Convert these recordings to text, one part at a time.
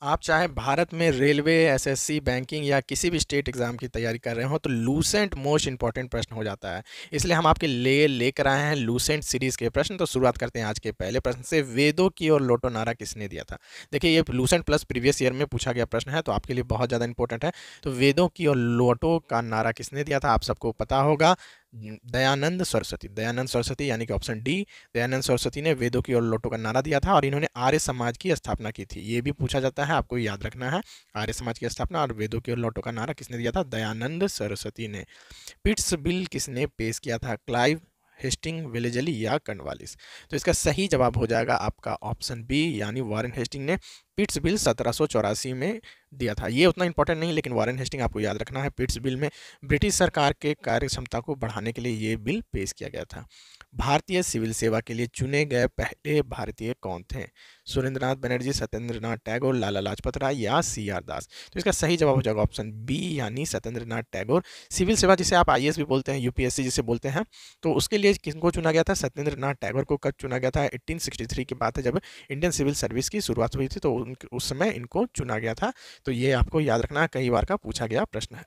आप चाहे भारत में रेलवे, एसएससी, बैंकिंग या किसी भी स्टेट एग्जाम की तैयारी कर रहे हो तो लूसेंट मोस्ट इंपॉर्टेंट प्रश्न हो जाता है। इसलिए हम आपके लिए लेकर आए हैं लूसेंट सीरीज के प्रश्न। तो शुरुआत करते हैं आज के पहले प्रश्न से। वेदों की और लोटो नारा किसने दिया था? देखिए, ये लूसेंट प्लस प्रीवियस ईयर में पूछा गया प्रश्न है, तो आपके लिए बहुत ज़्यादा इंपॉर्टेंट है। तो वेदों की और लोटो का नारा किसने दिया था? आप सबको पता होगा, दयानंद सरस्वती। दयानंद सरस्वती यानी कि ऑप्शन डी, दयानंद सरस्वती ने वेदों की और लोटो का नारा दिया था और इन्होंने आर्य समाज की स्थापना की थी। ये भी पूछा जाता है, आपको याद रखना है। आर्य समाज की स्थापना और वेदों की और लोटो का नारा किसने दिया था? दयानंद सरस्वती ने। पिट्स बिल किसने पेश किया था? क्लाइव, हेस्टिंग, वेलेजली या कर्नवालिस? तो इसका सही जवाब हो जाएगा आपका ऑप्शन बी, यानी वॉरेन हेस्टिंग ने पिट्स बिल 1784 में दिया था। ये उतना इंपॉर्टेंट नहीं, लेकिन वॉरेन हेस्टिंग आपको याद रखना है। पिट्स बिल में ब्रिटिश सरकार के कार्य क्षमता को बढ़ाने के लिए ये बिल पेश किया गया था। भारतीय सिविल सेवा के लिए चुने गए पहले भारतीय कौन थे? सुरेंद्रनाथ बनर्जी, सत्येंद्रनाथ टैगोर, लाला लाजपत राय या सी आर दास? तो इसका सही जवाब हो जाएगा ऑप्शन बी, यानी सत्येंद्रनाथ टैगोर। सिविल सेवा जिसे आप आईएएस भी बोलते हैं, यूपीएससी जिसे बोलते हैं, तो उसके लिए किसको चुना गया था? सत्येंद्रनाथ टैगोर को कब चुना गया था? 1863 की बात है, जब इंडियन सिविल सर्विस की शुरुआत हुई थी, तो उस समय इनको चुना गया था। तो ये आपको याद रखना है, कई बार का पूछा गया प्रश्न है।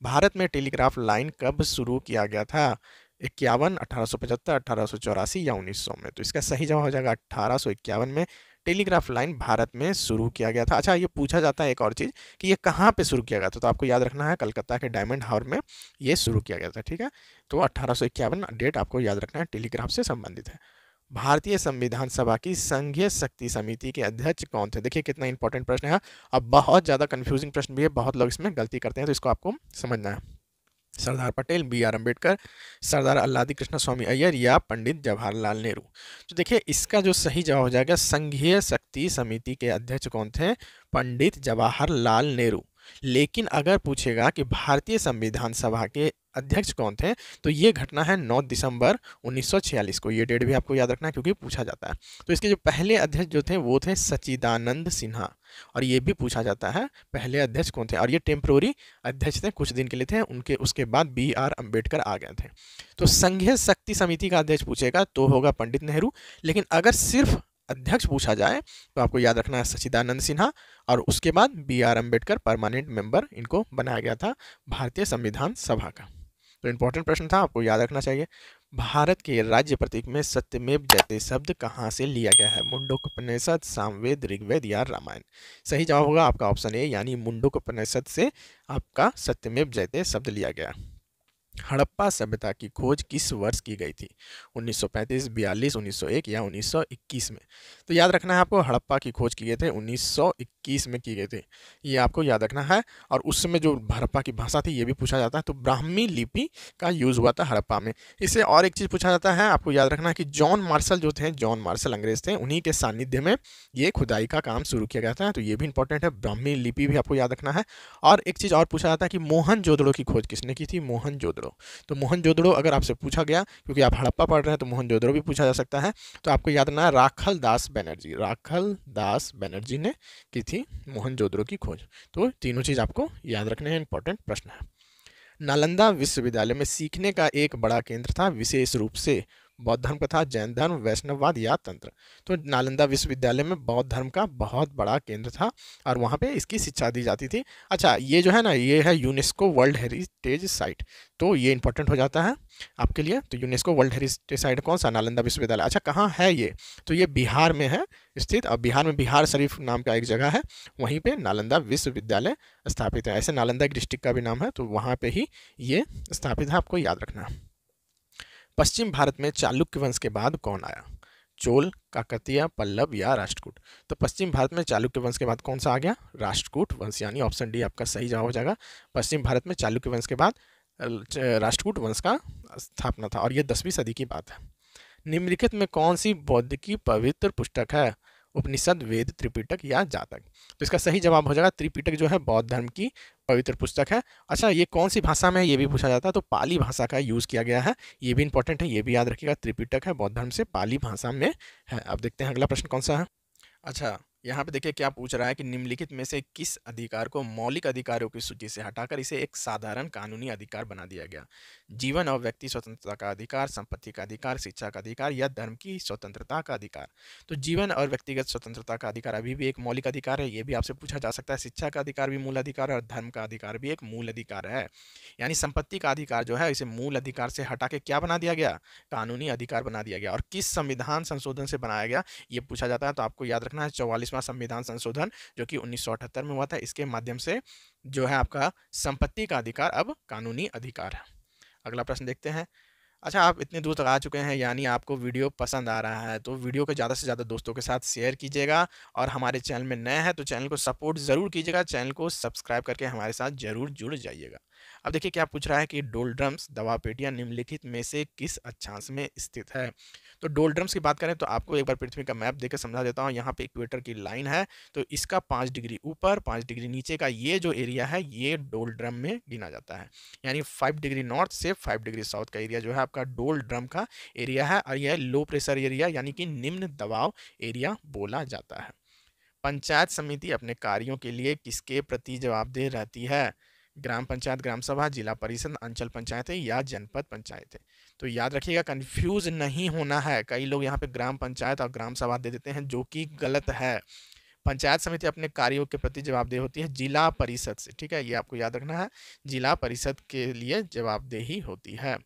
भारत में टेलीग्राफ लाइन कब शुरू किया गया था? 51, 1875, 1884 या 1900 में? तो इसका सही जवाब हो जाएगा 1851 में टेलीग्राफ लाइन भारत में शुरू किया गया था। अच्छा, ये पूछा जाता है एक और चीज़ कि ये कहाँ पे शुरू किया गया था, तो आपको याद रखना है कलकत्ता के डायमंड हार्बर में ये शुरू किया गया था। ठीक है, तो 1851 डेट आपको याद रखना है, टेलीग्राफ से संबंधित है। भारतीय संविधान सभा की संघीय शक्ति समिति के अध्यक्ष कौन थे? देखिए कितना इंपॉर्टेंट प्रश्न है। अब बहुत ज़्यादा कंफ्यूजिंग प्रश्न भी है, बहुत लोग इसमें गलती करते हैं, तो इसको आपको समझना है। सरदार पटेल, बी आर अम्बेडकर, सरदार अल्लादी कृष्ण स्वामी अय्यर या पंडित जवाहरलाल नेहरू? तो देखिए, इसका जो सही जवाब हो जाएगा, संघीय शक्ति समिति के अध्यक्ष कौन थे? पंडित जवाहरलाल नेहरू। लेकिन अगर पूछेगा कि भारतीय संविधान सभा के अध्यक्ष कौन थे, तो ये घटना है 9 दिसंबर 1946 को। ये डेट भी आपको याद रखना है, क्योंकि पूछा जाता है। तो इसके जो पहले अध्यक्ष जो थे वो थे सच्चिदानंद सिन्हा, और ये भी पूछा जाता है पहले अध्यक्ष कौन थे, और ये टेम्प्रोरी अध्यक्ष थे, कुछ दिन के लिए थे, उनके उसके बाद बी आर अम्बेडकर आ गए थे। तो संघीय शक्ति समिति का अध्यक्ष पूछेगा तो होगा पंडित नेहरू, लेकिन अगर सिर्फ अध्यक्ष पूछा जाए तो आपको याद रखना है सच्चिदानंद सिन्हा, और उसके बाद B R Ambedkar permanent member इनको बनाया गया था भारतीय संविधान सभा का। तो इंपॉर्टेंट प्रश्न था, आपको याद रखना चाहिए। भारत के राज्य प्रतीक में सत्यमेव जयते शब्द कहाँ से लिया गया है? मुंडकोपनिषद, सामवेद, ऋग्वेद या रामायण? सही जवाब होगा आपका ऑप्शन ए, यानी मुंडकोपनिषद से आपका सत्यमेव जयते शब्द लिया गया। हड़प्पा सभ्यता की खोज किस वर्ष की गई थी? 1935, 42, 1901 या 1921 में? तो याद रखना है आपको, हड़प्पा की खोज की गए थे 1921 में की गए थे, ये आपको याद रखना है। और उस समय जो हड़प्पा की भाषा थी ये भी पूछा जाता है, तो ब्राह्मी लिपि का यूज़ हुआ था हड़प्पा में। इससे और एक चीज़ पूछा जाता है, आपको याद रखना है कि जॉन मार्शल जो थे, जॉन मार्शल अंग्रेज थे, उन्हीं के सानिध्य में ये खुदाई का काम शुरू किया गया था, तो ये भी इंपॉर्टेंट है। ब्राह्मी लिपि भी आपको याद रखना है। और एक चीज़ और पूछा जाता है कि मोहनजोदड़ो की खोज किसने की थी? मोहनजोदड़ो। तो मोहनजोदड़ो अगर आपसे पूछा गया, क्योंकि आप हड़प्पा पढ़ रहे हैं, तो मोहनजोदड़ो भी पूछा जा सकता है, तो आपको याद रखना है राखल दास बनर्जी। राखल दास बनर्जी ने की थी मोहनजोदड़ो की खोज। तो तीनों चीज़ आपको याद रखने हैं, इंपॉर्टेंट प्रश्न है। नालंदा विश्वविद्यालय में सीखने का एक बड़ा केंद्र था, विशेष रूप से बौद्ध धर्म का था, जैन धर्म, वैष्णववाद या तंत्र? तो नालंदा विश्वविद्यालय में बौद्ध धर्म का बहुत बड़ा केंद्र था और वहाँ पे इसकी शिक्षा दी जाती थी। अच्छा, ये जो है ना, ये है यूनेस्को वर्ल्ड हेरिटेज साइट, तो ये इंपॉर्टेंट हो जाता है आपके लिए। तो यूनेस्को वर्ल्ड हेरिटेज साइट कौन सा? नालंदा विश्वविद्यालय। अच्छा, कहाँ है ये? तो ये बिहार में है स्थित, और बिहार में बिहार शरीफ नाम का एक जगह है, वहीं पे नालंदा विश्वविद्यालय स्थापित है। ऐसे नालंदा एक डिस्ट्रिक्ट का भी नाम है, तो वहाँ पे ही ये स्थापित है, आपको याद रखना है। पश्चिम भारत में चालुक्य वंश के बाद कौन आया? चोल, काकतीय, पल्लव या राष्ट्रकूट? तो पश्चिम भारत में चालुक्य वंश के बाद कौन सा आ गया? राष्ट्रकूट वंश, यानी ऑप्शन डी आपका सही जवाब हो जाएगा। पश्चिम भारत में चालुक्य वंश के बाद राष्ट्रकूट वंश का स्थापना था, और ये 10वीं सदी की बात है। निम्नलिखित में कौन सी बौद्ध की पवित्र पुस्तक है? उपनिषद, वेद, त्रिपिटक या जातक? तो इसका सही जवाब हो जाएगा त्रिपिटक, जो है बौद्ध धर्म की पवित्र पुस्तक है। अच्छा, ये कौन सी भाषा में है ये भी पूछा जाता है, तो पाली भाषा का यूज़ किया गया है, ये भी इंपॉर्टेंट है, ये भी याद रखिएगा। त्रिपिटक है बौद्ध धर्म से पाली भाषा में है। अब देखते हैं अगला प्रश्न कौन सा है। अच्छा, यहाँ पे देखिए क्या पूछ रहा है कि निम्नलिखित में से किस अधिकार को मौलिक अधिकारों की सूची से हटाकर इसे एक साधारण कानूनी अधिकार बना दिया गया। जीवन और व्यक्ति स्वतंत्रता का अधिकार, संपत्ति का अधिकार, शिक्षा का अधिकार या धर्म की स्वतंत्रता का अधिकार। तो जीवन और व्यक्तिगत स्वतंत्रता का अधिकार अभी भी एक मौलिक अधिकार है, ये भी आपसे पूछा जा सकता है। शिक्षा का अधिकार भी मूल अधिकार है और धर्म का अधिकार भी एक मूल अधिकार है। यानी संपत्ति का अधिकार जो है इसे मूल अधिकार से हटा के क्या बना दिया गया, कानूनी अधिकार बना दिया गया। और किस संविधान संशोधन से बनाया गया ये पूछा जाता है, तो आपको याद रखना है 44वां संविधान संशोधन जो कि 1978 में हुआ था। इसके माध्यम से जो है आपका संपत्ति का अधिकार अब कानूनी अधिकार है। अगला प्रश्न देखते हैं। अच्छा, आप इतने दूर तक आ चुके हैं यानी आपको वीडियो पसंद आ रहा है, तो वीडियो को ज़्यादा से ज़्यादा दोस्तों के साथ शेयर कीजिएगा और हमारे चैनल में नए हैं तो चैनल को सपोर्ट ज़रूर कीजिएगा, चैनल को सब्सक्राइब करके हमारे साथ ज़रूर जुड़ जाइएगा। अब देखिए क्या पूछ रहा है कि डोलड्रम्स दबाव पेटियां निम्नलिखित में से किस अक्षांश में स्थित है। तो डोलड्रम्स की बात करें तो आपको एक बार पृथ्वी का मैप देकर समझा देता हूँ। यहाँ पे इक्वेटर की लाइन है, तो इसका 5 डिग्री ऊपर 5 डिग्री नीचे का ये जो एरिया है ये डोलड्रम में गिना जाता है। यानी 5 डिग्री नॉर्थ से 5 डिग्री साउथ का एरिया जो है आपका डोलड्रम का एरिया है और यह लो प्रेशर एरिया यानी कि निम्न दबाव एरिया बोला जाता है। पंचायत समिति अपने कार्यों के लिए किसके प्रति जवाबदेह रहती है। ग्राम पंचायत, ग्राम सभा, जिला परिषद, अंचल पंचायत है या जनपद पंचायत है। तो याद रखिएगा कंफ्यूज नहीं होना है, कई लोग यहाँ पे ग्राम पंचायत और ग्राम सभा दे देते हैं जो कि गलत है। पंचायत समिति अपने कार्यों के प्रति जवाबदेह होती है जिला परिषद से, ठीक है, ये आपको याद रखना है, जिला परिषद के लिए जवाबदेही होती है।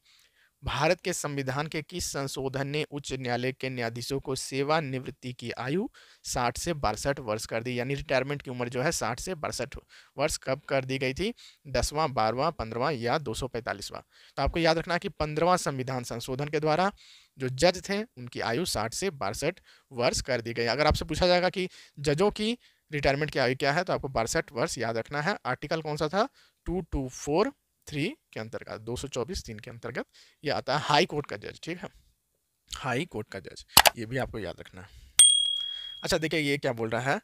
भारत के संविधान के किस संशोधन ने उच्च न्यायालय के न्यायाधीशों को सेवानिवृत्ति की आयु 60 से 62 वर्ष कर दी, यानी रिटायरमेंट की उम्र जो है 60 से 62 वर्ष कब कर दी गई थी, 10वां, 12वां, 15वां या 245वां। तो आपको याद रखना है कि 15वां संविधान संशोधन के द्वारा जो जज थे उनकी आयु 60 से 62 वर्ष कर दी गई। अगर आपसे पूछा जाएगा कि जजों की रिटायरमेंट की आयु क्या है तो आपको 62 वर्ष याद रखना है। आर्टिकल कौन सा था, 2243 के अंतर्गत, 224(3) के अंतर्गत ये आता है हाई कोर्ट का जज, ठीक है, हाई कोर्ट का जज, ये भी आपको याद रखना है। अच्छा देखिए ये क्या बोल रहा है,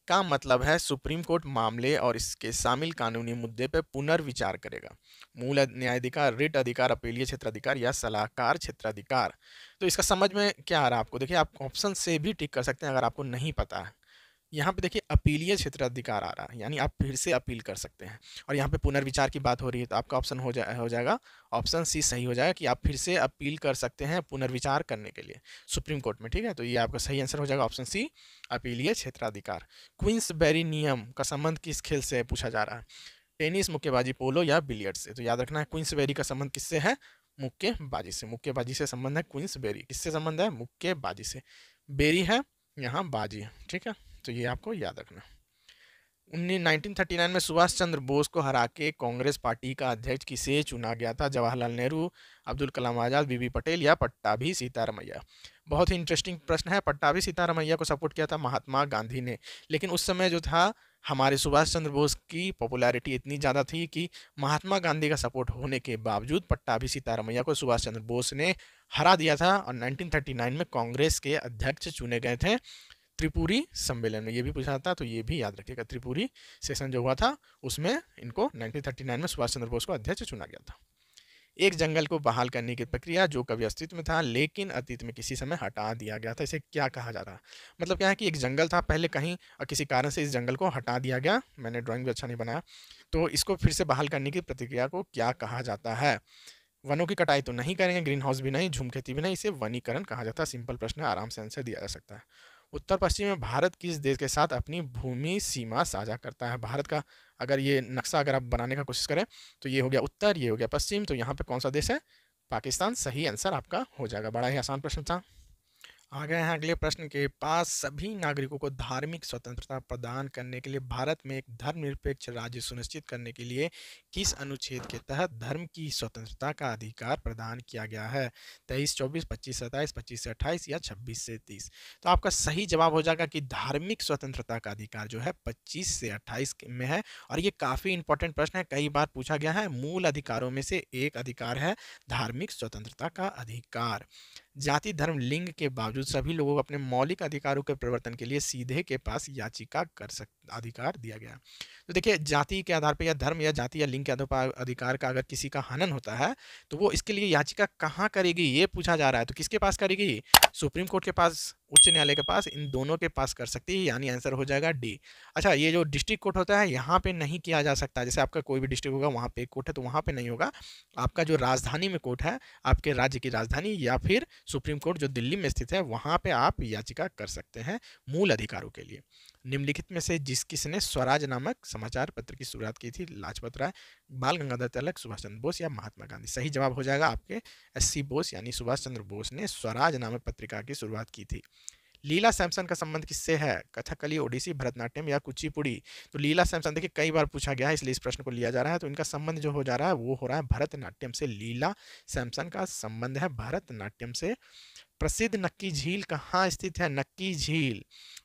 का मतलब है सुप्रीम कोर्ट मामले और इसके शामिल कानूनी मुद्दे पर पुनर्विचार करेगा। मूल न्यायाधिकार, रिट अधिकार, अपीलीय क्षेत्राधिकार या सलाहकार क्षेत्राधिकार। तो इसका समझ में क्या आ रहा है आपको, देखिए आप ऑप्शन से भी टिक कर सकते हैं अगर आपको नहीं पता है। यहाँ पे देखिए अपीलीय क्षेत्राधिकार आ रहा है, यानी आप फिर से अपील कर सकते हैं। और यहाँ पे पुनर्विचार की बात हो रही है तो आपका ऑप्शन हो जाएगा ऑप्शन सी सही हो जाएगा कि आप फिर से अपील कर सकते हैं पुनर्विचार करने के लिए सुप्रीम कोर्ट में, ठीक है। तो ये आपका सही आंसर हो जाएगा ऑप्शन सी, अपीलीय क्षेत्राधिकार। क्वींसबेरी नियम का संबंध किस खेल से पूछा जा रहा है, टेनिस, मुक्केबाजी, पोलो या बिलियर्ड से। तो याद रखना है क्वींसबेरी का संबंध किससे है, मुक्केबाजी से। मुक्केबाजी से संबंध है क्वींसबेरी, किससे संबंध है, मुक्केबाजी से। बेरी है यहाँ बाजी है, ठीक है, तो ये आपको याद रखना। 1939 में सुभाष चंद्र बोस को हरा के कांग्रेस पार्टी का अध्यक्ष किसे चुना गया था, जवाहरलाल नेहरू, अब्दुल कलाम आज़ाद, बीबी पटेल या पट्टाभी सीतारमैया। बहुत ही इंटरेस्टिंग प्रश्न है। पट्टाभी सीतारमैया को सपोर्ट किया था महात्मा गांधी ने, लेकिन उस समय जो था हमारे सुभाष चंद्र बोस की पॉपुलैरिटी इतनी ज़्यादा थी कि महात्मा गांधी का सपोर्ट होने के बावजूद पट्टाभी सीतारमैया को सुभाष चंद्र बोस ने हरा दिया था और 1939 में कांग्रेस के अध्यक्ष चुने गए थे त्रिपुरी सम्मेलन में। ये भी पूछा था तो ये भी याद रखिएगा, त्रिपुरी सेशन जो हुआ था उसमें इनको 1939 में सुभाष चंद्र बोस को अध्यक्ष चुना गया था। एक जंगल को बहाल करने की प्रक्रिया जो कभी अस्तित्व में था लेकिन अतीत में किसी समय हटा दिया गया था, इसे क्या कहा जाता है। मतलब क्या है कि एक जंगल था पहले कहीं और किसी कारण से इस जंगल को हटा दिया गया, मैंने ड्राइंग भी अच्छा नहीं बनाया, तो इसको फिर से बहाल करने की प्रक्रिया को क्या कहा जाता है। वनों की कटाई तो नहीं करेंगे, ग्रीन हाउस भी नहीं, झूम खेती भी नहीं, इसे वनीकरण कहा जाता है। सिंपल प्रश्न है, आराम से आंसर दिया जा सकता है। उत्तर पश्चिम में भारत किस देश के साथ अपनी भूमि सीमा साझा करता है। भारत का अगर ये नक्शा अगर आप बनाने का कोशिश करें तो ये हो गया उत्तर, ये हो गया पश्चिम, तो यहाँ पे कौन सा देश है, पाकिस्तान। सही आंसर आपका हो जाएगा। बड़ा ही आसान प्रश्न था। आ गए हैं अगले प्रश्न के पास। सभी नागरिकों को धार्मिक स्वतंत्रता प्रदान करने के लिए भारत में एक धर्मनिरपेक्ष राज्य सुनिश्चित करने के लिए किस अनुच्छेद के तहत धर्म की स्वतंत्रता का अधिकार प्रदान किया गया है। 23, 24, 25 से 27, 25 से 28 या 26 से 30। तो आपका सही जवाब हो जाएगा कि धार्मिक स्वतंत्रता का अधिकार जो है 25 से 28 में है। और ये काफ़ी इंपॉर्टेंट प्रश्न है, कई बार पूछा गया है। मूल अधिकारों में से एक अधिकार है धार्मिक स्वतंत्रता का अधिकार। जाति, धर्म, लिंग के बावजूद सभी लोगों को अपने मौलिक अधिकारों के परिवर्तन के लिए सीधे के पास याचिका कर अधिकार दिया गया। तो देखिए जाति के आधार पर या धर्म या जाति या लिंग के आधार पर अधिकार का अगर किसी का हनन होता है तो वो इसके लिए याचिका कहाँ करेगी ये पूछा जा रहा है। तो किसके पास करेगी, सुप्रीम कोर्ट के पास उच्च न्यायालय के पास, इन दोनों के पास कर सकती है, यानी आंसर हो जाएगा डी। अच्छा, ये जो डिस्ट्रिक्ट कोर्ट होता है यहाँ पे नहीं किया जा सकता, जैसे आपका कोई भी डिस्ट्रिक्ट होगा वहाँ पे एक कोर्ट है तो वहाँ पे नहीं होगा। आपका जो राजधानी में कोर्ट है, आपके राज्य की राजधानी या फिर सुप्रीम कोर्ट जो दिल्ली में स्थित है, वहाँ पे आप याचिका कर सकते हैं मूल अधिकारों के लिए। निम्नलिखित में से किसने स्वराज नामक समाचार पत्र की शुरुआत की थी? लाजपत राय, बाल गंगाधर तिलक, सुभाष चंद्र बोस या महात्मा गांधी? सही जवाब हो जाएगा आपके एससी बोस, यानी सुभाष चंद्र बोस ने स्वराज नामक पत्रिका की शुरुआत की थी। लीला सैमसन का संबंध किससे है? कथकली, ओडिसी, भरतनाट्यम या कुचिपुड़ी? तो लीला सैमसन देखिए कई बार पूछा गया है, इसलिए इस प्रश्न को लिया जा रहा है। तो इनका संबंध जो हो जा रहा है वो हो रहा है भरतनाट्यम से। लीला सैमसन का संबंध है भरतनाट्यम से। प्रसिद्ध नक्की झील कहाँ स्थित है? नक्की झील,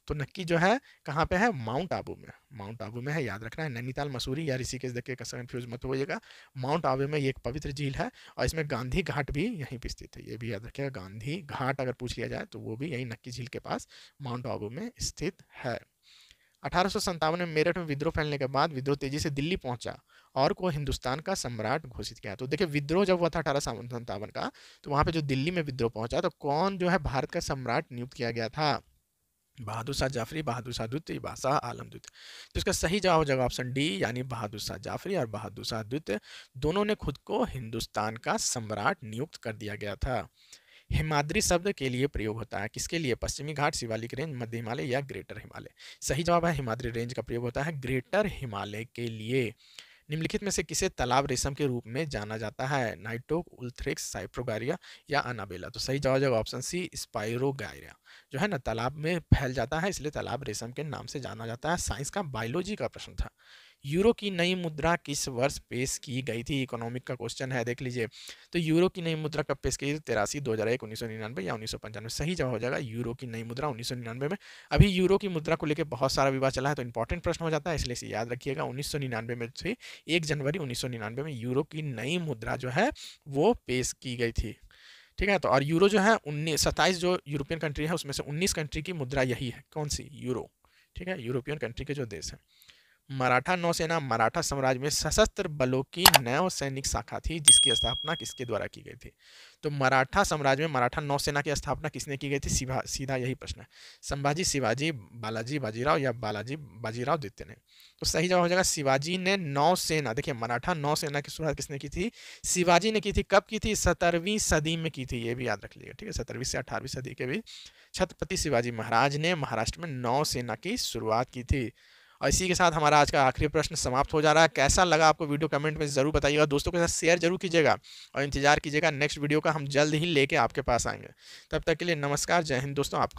तो नक्की जो है कहाँ पे है? माउंट आबू में। माउंट आबू में है, याद रखना है। नैनीताल, मसूरी या ऋषिकेश, देखिए कंफ्यूज मत होइएगा। माउंट आबू में ये एक पवित्र झील है और इसमें गांधी घाट भी यहीं पे स्थित है, ये भी याद रखिएगा। गांधी घाट अगर पूछ लिया जाए तो वो भी यही नक्की झील के पास माउंट आबू में स्थित है। 1857 में मेरठ में विद्रोह फैलने के बाद विद्रोह तेजी से दिल्ली पहुंचा और को हिंदुस्तान का सम्राट घोषित किया। तो देखिए विद्रोह जब हुआ था 1857 का, तो वहां पे जो दिल्ली में विद्रोह पहुंचा तो कौन जो है भारत का सम्राट नियुक्त किया गया था? बहादुर शाह जाफरी, बहादुर शाह द्वितीय, बादशाह आलम द्वितीय? तो इसका सही जवाब हो जाएगा ऑप्शन डी, यानी बहादुर शाह जाफरी और बहादुर शाह द्वितीय दोनों ने खुद को हिंदुस्तान का सम्राट नियुक्त कर दिया गया था। हिमाद्री शब्द के लिए प्रयोग होता है किसके लिए? पश्चिमी घाट, शिवालिक रेंज, मध्य हिमालय या ग्रेटर हिमालय? सही जवाब है हिमाद्री रेंज का प्रयोग होता है ग्रेटर हिमालय के लिए। निम्नलिखित में से किसे तालाब रेशम के रूप में जाना जाता है? नाइटोक, उल्थ्रिक्स, साइप्रोगारिया या अनाबेला? तो सही जवाब है ऑप्शन सी, स्पाइरोगारिया। जो है ना तालाब में फैल जाता है, इसलिए तालाब रेशम के नाम से जाना जाता है। साइंस का बायोलॉजी का प्रश्न था। यूरो की नई मुद्रा किस वर्ष पेश की गई थी? इकोनॉमिक का क्वेश्चन है, देख लीजिए। तो यूरो की नई मुद्रा कब पेश की? 83, 2001, 1999 या 1995? सही जवाब हो जाएगा यूरो की नई मुद्रा 1999 में। अभी यूरो की मुद्रा को लेकर बहुत सारा विवाद चला है, तो इंपॉर्टेंट प्रश्न हो जाता है, इसलिए इसे याद रखिएगा। 1999 में थी, 1 जनवरी 1999 में यूरो की नई मुद्रा जो है वो पेश की गई थी। ठीक है, तो और यूरो जो है 27 जो यूरोपियन कंट्री है उसमें से 19 कंट्री की मुद्रा यही है। कौन सी? यूरो। ठीक है, यूरोपियन कंट्री के जो देश हैं। मराठा नौसेना मराठा साम्राज्य में सशस्त्र बलों की नौ सैनिक शाखा थी जिसकी स्थापना किसके द्वारा की गई थी? तो मराठा साम्राज्य में मराठा नौसेना की स्थापना किसने की गई थी? सीधा यही प्रश्न है। संभाजी, शिवाजी, बालाजी बाजीराव या बालाजी बाजीराव द्वितीय ने? तो सही जवाब हो जाएगा शिवाजी ने नौसेना। देखिए मराठा नौसेना की शुरुआत किसने की थी? शिवाजी ने की थी। कब की थी? 17वीं सदी में की थी, ये भी याद रख लीजिएगा। ठीक है, 17वीं से 18वीं सदी के बीच छत्रपति शिवाजी महाराज ने महाराष्ट्र में नौसेना की शुरुआत की थी। और इसी के साथ हमारा आज का आखिरी प्रश्न समाप्त हो जा रहा है। कैसा लगा आपको वीडियो? कमेंट में ज़रूर बताइएगा, दोस्तों के साथ शेयर जरूर कीजिएगा और इंतजार कीजिएगा नेक्स्ट वीडियो का, हम जल्द ही लेके आपके पास आएंगे। तब तक के लिए नमस्कार, जय हिंद दोस्तों। आप